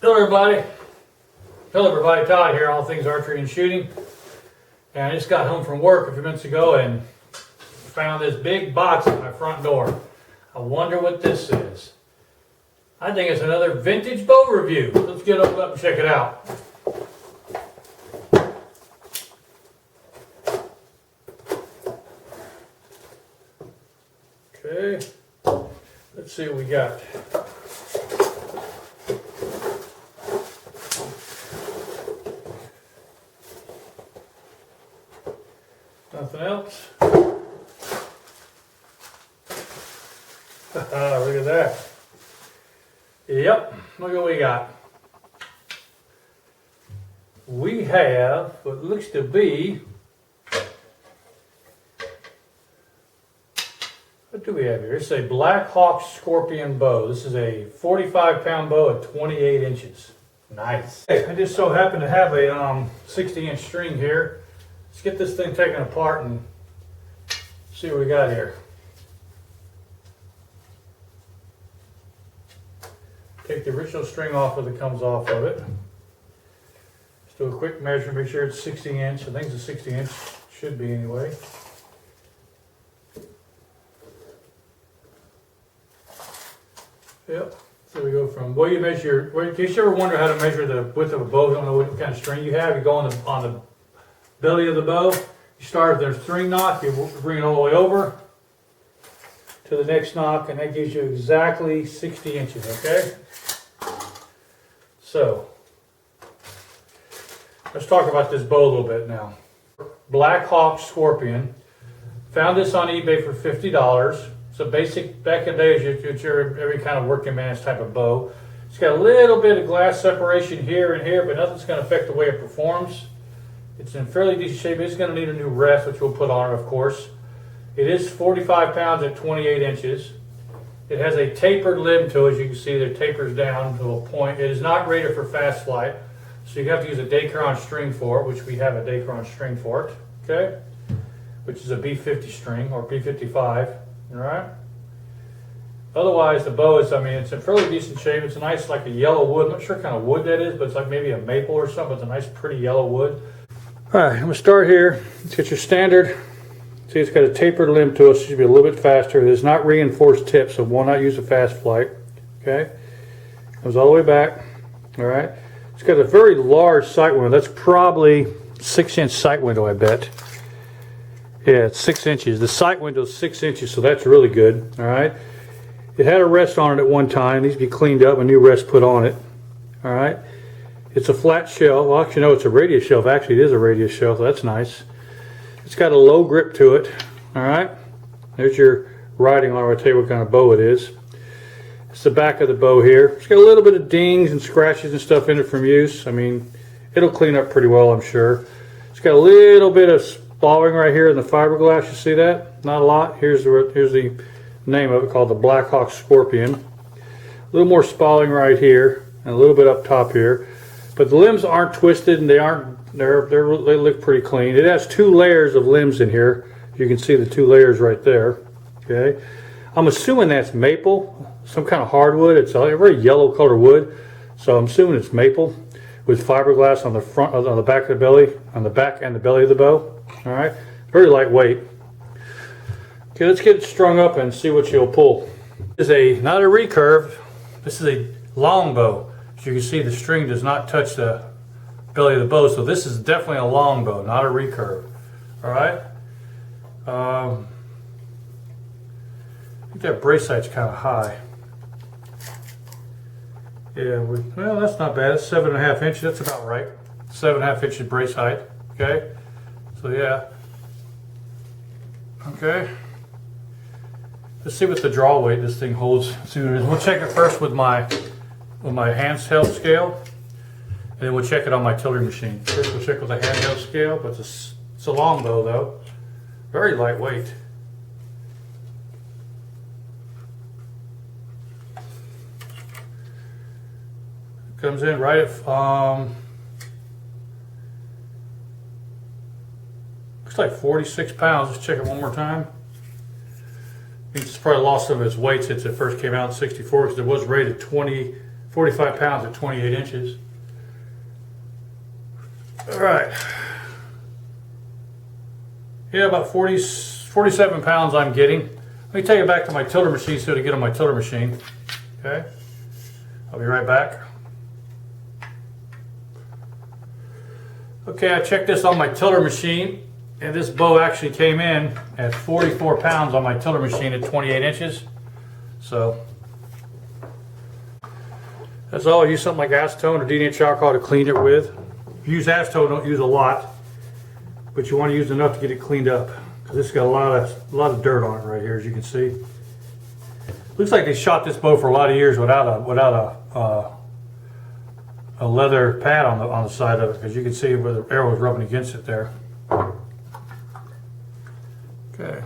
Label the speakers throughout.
Speaker 1: Hello everybody. Todd here, all things archery and shooting. And I just got home from work a few minutes ago and found this big box at my front door. I wonder what this is. I think it's another vintage bow review. Let's get up and check it out. Okay, let's see what we got. Nothing else. Look at that. Yep, look what we got. We have what looks to be, what do we have here? It's a Black Hawk Scorpion bow. This is a 45-pound bow at 28 inches. Nice. Hey, I just so happen to have a 60-inch string here. Let's get this thing taken apart and see what we got here. Take the original string off that comes off of it. Just do a quick measure, make sure it's 60 inch. I think it's a 60 inch, should be anyway. Yep. So we go from, well, you measure, in case you ever wonder how to measure the width of a bow, you don't know what kind of string you have, you go on the belly of the bow, you start at the string knock, you bring it all the way over to the next knock, and that gives you exactly 60 inches, okay? So, let's talk about this bow a little bit now. Black Hawk Scorpion. Found this on eBay for $50. It's a basic, back in the day, it's your every kind of working man's type of bow. It's got a little bit of glass separation here and here, but nothing's going to affect the way it performs. It's in fairly decent shape. It's going to need a new rest, which we'll put on it, of course. It is 45 pounds at 28 inches. It has a tapered limb to it. As you can see, it tapers down to a point. It is not rated for fast flight, so you have to use a Dacron string for it, which we have a Dacron string for it, okay? Which is a B50 string, or B55, all right? Otherwise, the bow is, I mean, it's in fairly decent shape. It's a nice, like a yellow wood. I'm not sure what kind of wood that is, but it's like maybe a maple or something. It's a nice, pretty yellow wood. All right, I'm gonna start here. Let's get your standard. See, it's got a tapered limb to it, so it should be a little bit faster. It is not reinforced tip, so will not use a fast flight. Okay, comes all the way back. All right, it's got a very large sight window. That's probably 6-inch sight window, I bet. Yeah, it's 6 inches. The sight window is 6 inches, so that's really good. All right, it had a rest on it at one time. It needs to be cleaned up. A new rest put on it. All right. It's a flat shell. Well, actually, no, it's a radius shelf. Actually, it is a radius shelf, so that's nice. It's got a low grip to it. All right. There's your writing on it. I'll tell you what kind of bow it is. It's the back of the bow here. It's got a little bit of dings and scratches and stuff in it from use. I mean, it'll clean up pretty well, I'm sure. It's got a little bit of spalling right here in the fiberglass. You see that? Not a lot. Here's the name of it, called the Black Hawk Scorpion. A little more spalling right here and a little bit up top here. But the limbs aren't twisted, and they look pretty clean. It has 2 layers of limbs in here. You can see the 2 layers right there. Okay, I'm assuming that's maple, some kind of hardwood. It's a very yellow color wood, so I'm assuming it's maple with fiberglass on the front, on the back of the belly, on the back and the belly of the bow. All right, very lightweight. Okay, let's get it strung up and see what you'll pull. This is not a recurve. This is a longbow. As you can see, the string does not touch the belly of the bow, so this is definitely a longbow, not a recurve. All right. I think that brace sight's kind of high. Yeah, well, that's not bad. It's 7.5 inches. That's about right. 7.5 inches brace height. Okay. So yeah. Okay. Let's see what the draw weight this thing holds. See what it is. We'll check it first with my handheld scale, and then we'll check it on my tiller machine. First we'll check with the handheld scale, but it's a longbow though. Very lightweight. Comes in right at, looks like 46 pounds. Let's check it one more time. It's probably lost some of its weight since it first came out in '64, because it was rated 45 pounds at 28 inches. All right. Yeah, about 47 pounds I'm getting. Let me take it back to my tiller machine so to get on my tiller machine. Okay. I'll be right back. Okay, I checked this on my tiller machine, and this bow actually came in at 44 pounds on my tiller machine at 28 inches. So that's all. I use something like acetone or D-inch alcohol to clean it with. If you use acetone, don't use a lot, but you want to use enough to get it cleaned up, because it's got a lot of dirt on it right here, as you can see. Looks like they shot this bow for a lot of years without a leather pad on the side of it, because you can see where the arrow was rubbing against it there. Okay.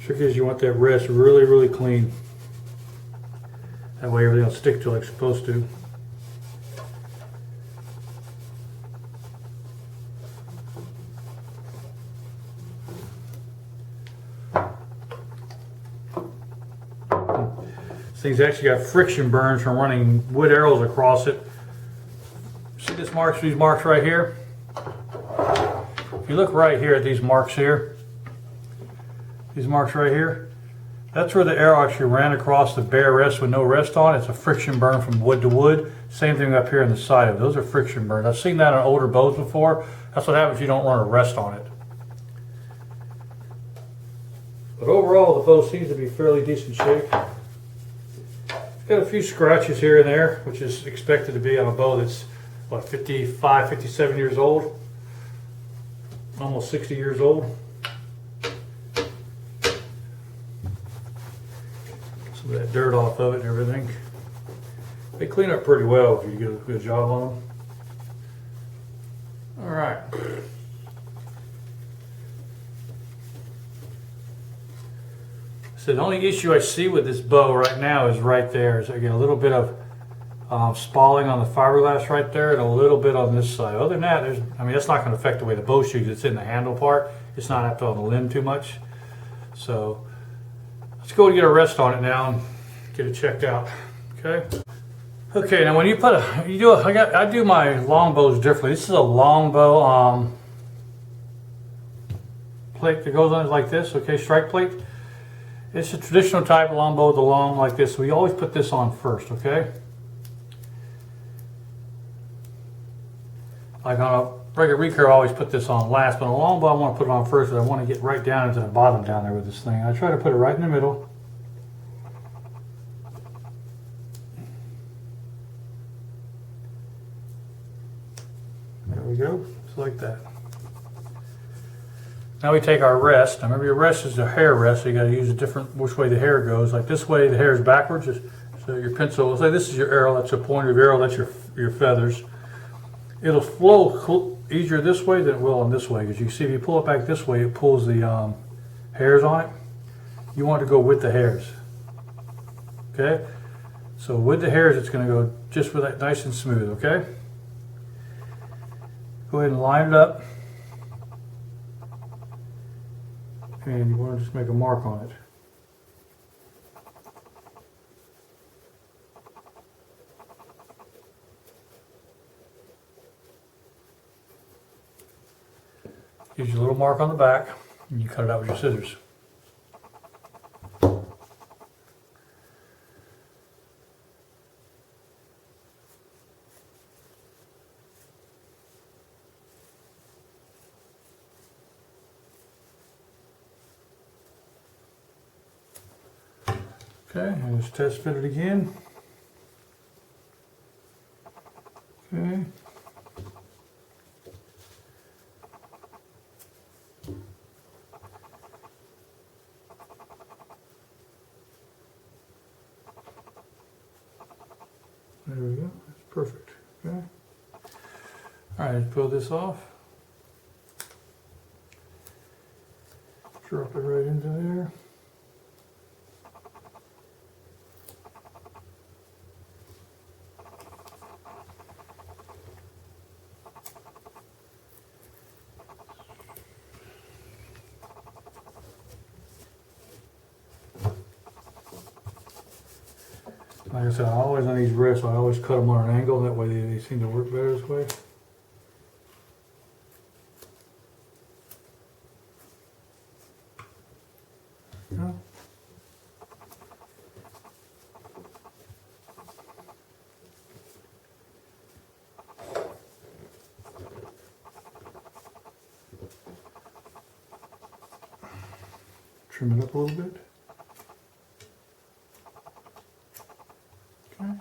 Speaker 1: Trick is you want that rest really, really clean. That way everything will stick to like it's supposed to. This thing's actually got friction burns from running wood arrows across it. See these marks right here? If you look right here at these marks here, that's where the arrow actually ran across the bare rest with no rest on. It's a friction burn from wood to wood. Same thing up here on the side of it. Those are friction burns. I've seen that on older bows before. That's what happens if you don't run a rest on it. But overall, the bow seems to be fairly decent shape. It's got a few scratches here and there, which is expected to be on a bow that's, what, 55, 57 years old? Almost 60 years old. Some of that dirt off of it and everything. They clean up pretty well if you do a good job on them. All right. So the only issue I see with this bow right now is right there. Is I get a little bit of spalling on the fiberglass right there and a little bit on this side. Other than that, that's not going to affect the way the bow shoots. It's in the handle part. It's not up on the limb too much. So let's go and get a rest on it now and get it checked out. Okay. Okay. Now when you put I do my longbows differently. This is a longbow plate that goes on it like this. Okay, strike plate. It's a traditional type of longbow with a long like this. So we always put this on first. Okay. Like on a regular recurve, I always put this on last, but on a longbow I want to put it on first, but I want to get right down into the bottom down there with this thing. I try to put it right in the middle. There we go, just like that. Now we take our rest. Now remember, your rest is a hair rest, so you got to use a different which way the hair goes. Like this way, the hair is backwards. So your pencil, say this is your arrow. That's the point of your arrow. That's your feathers. It'll flow easier this way than it will on this way, because you can see if you pull it back this way, it pulls the hairs on it. You want to go with the hairs. Okay? So with the hairs, it's going to go just with that nice and smooth. Okay? Go ahead and line it up. And you want to just make a mark on it. Gives you a little mark on the back, and you cut it out with your scissors. Okay, and let's test fit it again. Okay. There we go, that's perfect. Okay. All right, let's pull this off. Drop it right into there. Like I said, I always on these wrists, I always cut them on an angle, that way they seem to work better this way. Yeah. Trim it up a little bit. Okay.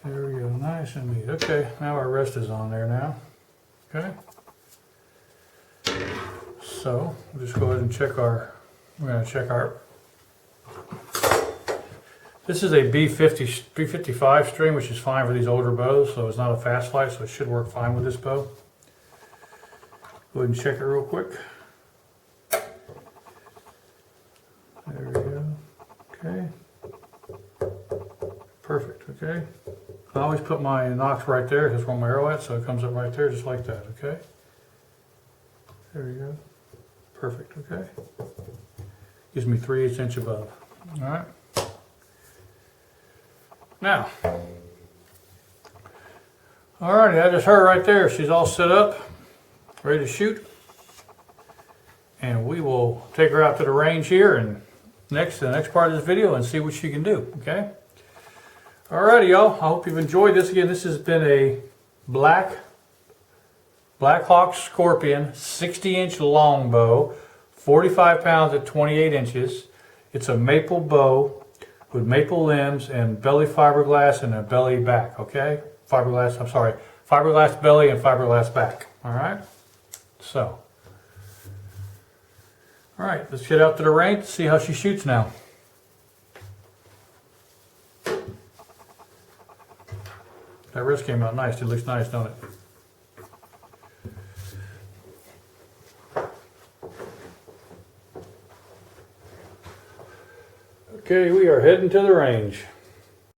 Speaker 1: There we go, nice and neat. Okay, now our rest is on there now. Okay. So we'll just go ahead and check our, we're going to check our, this is a B55 string, which is fine for these older bows, so it's not a fast flight, so it should work fine with this bow. Go ahead and check it real quick. There we go. Okay. Perfect, okay. I always put my notch right there, that's where my arrow at, so it comes up right there just like that, okay? There we go. Perfect, okay. Gives me 3/8 inch above. Alright. Now, alrighty, that is her right there. She's all set up, ready to shoot. And we will take her out to the range here and the next part of this video and see what she can do, okay? Alrighty, y'all. I hope you've enjoyed this. Again, this has been a Black Hawk Scorpion 60-inch longbow, 45 pounds at 28 inches. It's a maple bow with maple limbs and belly fiberglass and a belly back, okay? Fiberglass belly and fiberglass back, all right? So, all right, let's get out to the range, see how she shoots now. That wrist came out nice. It looks nice, don't it? Okay, we are heading to the range.